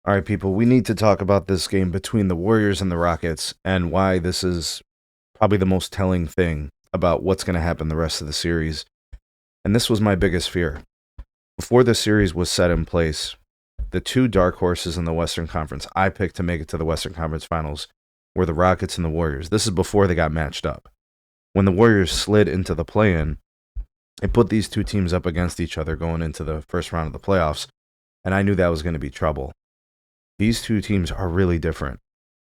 All right, people, we need to talk about this game between the Warriors and the Rockets and why this is probably the most telling thing about what's going to happen the rest of the series. And this was my biggest fear. Before the series was set in place, the two dark horses in the Western Conference I picked to make it to the Western Conference Finals were the Rockets and the Warriors. This is before they got matched up. When the Warriors slid into the play in, it put these two teams up against each other going into the first round of the playoffs, and I knew that was going to be trouble. These two teams are really different.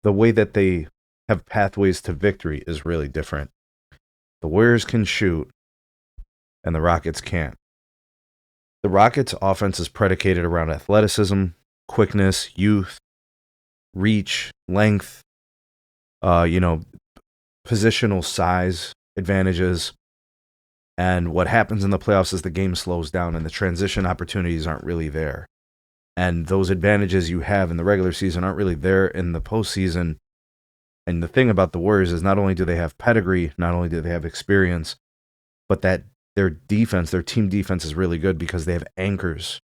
The way that they have pathways to victory is really different. The Warriors can shoot, and the Rockets can't. The Rockets' offense is predicated around athleticism, quickness, youth, reach, length, uh, you know, positional size advantages. And what happens in the playoffs is the game slows down and the transition opportunities aren't really there. And those advantages you have in the regular season aren't really there in the postseason. And the thing about the Warriors is not only do they have pedigree, not only do they have experience, but that their defense, their team defense is really good because they have anchors,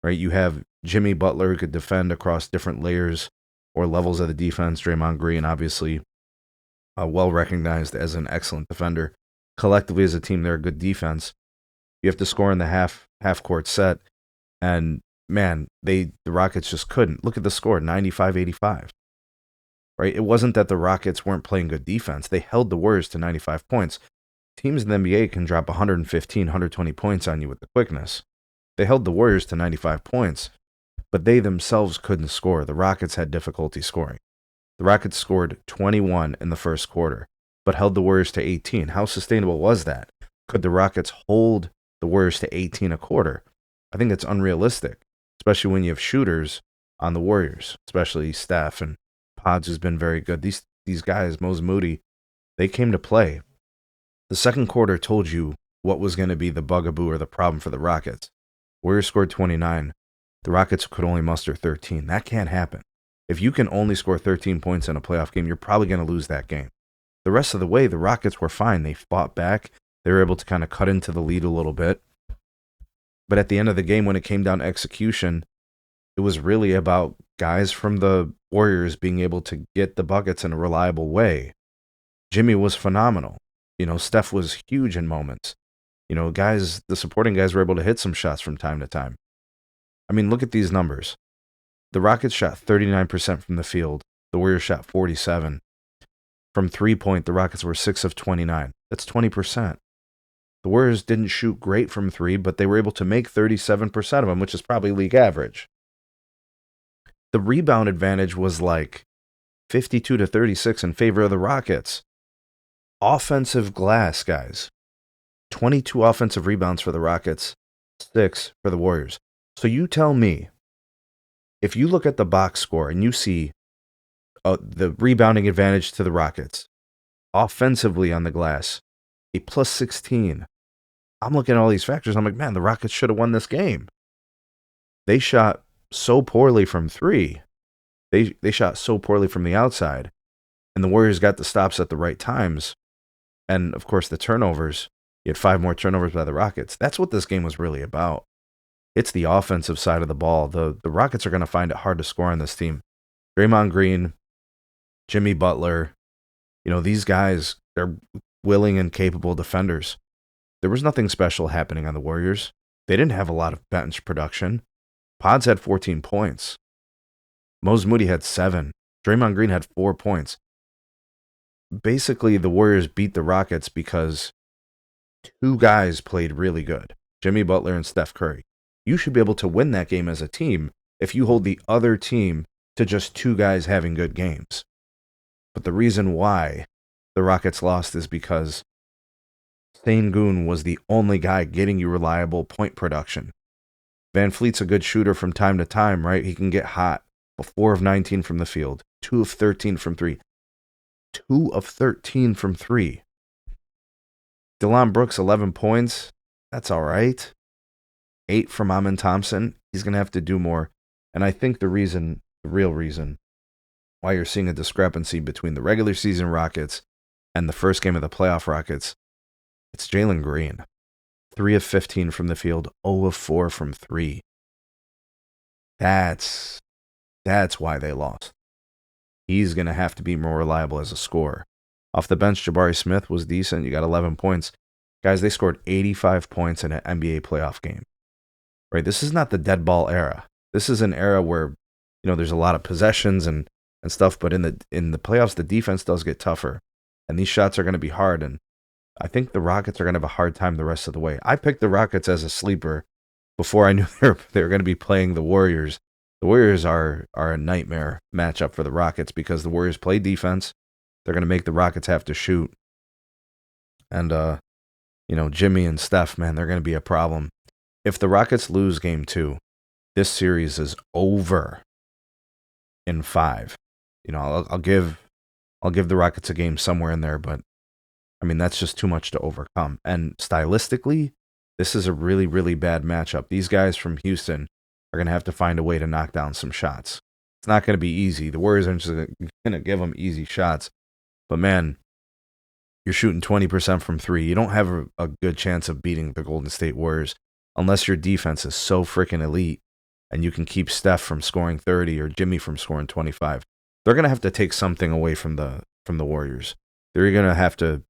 right? You have Jimmy Butler who could defend across different layers or levels of the defense. Draymond Green, obviously, well recognized as an excellent defender. Collectively as a team, they're a good defense. You have to score in the half court set, and man, the Rockets just couldn't. Look at the score, 95-85. Right? It wasn't that the Rockets weren't playing good defense. They held the Warriors to 95 points. Teams in the NBA can drop 115, 120 points on you with the quickness. They held the Warriors to 95 points, but they themselves couldn't score. The Rockets had difficulty scoring. The Rockets scored 21 in the first quarter, but held the Warriors to 18. How sustainable was that? Could the Rockets hold the Warriors to 18 a quarter? I think it's unrealistic, especially when you have shooters on the Warriors, especially Steph and Pods, who's been very good. These guys, Mose Moody, they came to play. The second quarter told you what was going to be the bugaboo or the problem for the Rockets. Warriors scored 29. The Rockets could only muster 13. That can't happen. If you can only score 13 points in a playoff game, you're probably going to lose that game. The rest of the way, the Rockets were fine. They fought back. They were able to kind of cut into the lead a little bit. But at the end of the game, when it came down to execution, it was really about guys from the Warriors being able to get the buckets in a reliable way. Jimmy was phenomenal. Steph was huge in moments. The supporting guys were able to hit some shots from time to time. I mean, look at these numbers. The Rockets shot 39% from the field. The Warriors shot 47%. From three-point, the Rockets were 6 of 29. That's 20%. The Warriors didn't shoot great from three, but they were able to make 37% of them, which is probably league average. The rebound advantage was like 52-36 in favor of the Rockets. Offensive glass, guys. 22 offensive rebounds for the Rockets, 6 for the Warriors. So you tell me, if you look at the box score and you see the rebounding advantage to the Rockets, offensively on the glass, a plus 16. I'm looking at all these factors. I'm like, man, the Rockets should have won this game. They shot so poorly from three. They shot so poorly from the outside. And the Warriors got the stops at the right times. And, of course, the turnovers. You had 5 more turnovers by the Rockets. That's what this game was really about. It's the offensive side of the ball. The Rockets are going to find it hard to score on this team. Draymond Green, Jimmy Butler, these guys, they're willing and capable defenders. There was nothing special happening on the Warriors. They didn't have a lot of bench production. Pods had 14 points. Mose Moody had 7. Draymond Green had 4 points. Basically, the Warriors beat the Rockets because 2 guys played really good. Jimmy Butler and Steph Curry. You should be able to win that game as a team if you hold the other team to just 2 guys having good games. But the reason why the Rockets lost is because Sengun was the only guy getting you reliable point production. Van Fleet's a good shooter from time to time, right? He can get hot. 4 of 19 from the field. 2 of 13 from 3. 2 of 13 from 3. Dillon Brooks, 11 points. That's all right. 8 from Amin Thompson. He's going to have to do more. And I think the real reason why you're seeing a discrepancy between the regular season Rockets and the first game of the playoff Rockets, it's Jalen Green. 3 of 15 from the field, 0 of 4 from 3. That's That's why they lost. He's going to have to be more reliable as a scorer. Off the bench, Jabari Smith was decent. You got 11 points. Guys, they scored 85 points in an NBA playoff game. Right? This is not the dead ball era. This is an era where, there's a lot of possessions and stuff, but in the playoffs, the defense does get tougher. And these shots are going to be hard. And I think the Rockets are going to have a hard time the rest of the way. I picked the Rockets as a sleeper before I knew they were going to be playing the Warriors. The Warriors are a nightmare matchup for the Rockets because the Warriors play defense. They're going to make the Rockets have to shoot. And, Jimmy and Steph, man, they're going to be a problem. If the Rockets lose game 2, this series is over in 5. I'll give the Rockets a game somewhere in there, but I mean, that's just too much to overcome. And stylistically, this is a really, really bad matchup. These guys from Houston are going to have to find a way to knock down some shots. It's not going to be easy. The Warriors are just going to give them easy shots. But man, you're shooting 20% from 3. You don't have a good chance of beating the Golden State Warriors unless your defense is so freaking elite and you can keep Steph from scoring 30 or Jimmy from scoring 25. They're going to have to take something away from the Warriors. They're going to have to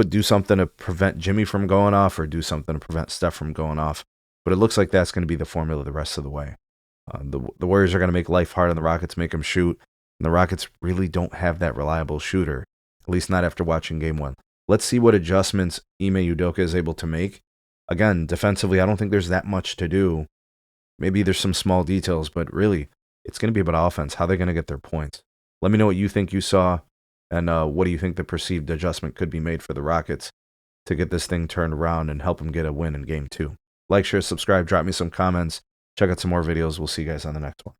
do something to prevent Jimmy from going off or do something to prevent Steph from going off. But it looks like that's going to be the formula the rest of the way. The Warriors are going to make life hard on the Rockets, make them shoot. And the Rockets really don't have that reliable shooter, at least not after watching game 1. Let's see what adjustments Ime Udoka is able to make. Again, defensively, I don't think there's that much to do. Maybe there's some small details, but really, it's going to be about offense, how they're going to get their points. Let me know what you think you saw, and what do you think the perceived adjustment could be made for the Rockets to get this thing turned around and help them get a win in game 2. Like, share, subscribe, drop me some comments. Check out some more videos. We'll see you guys on the next one.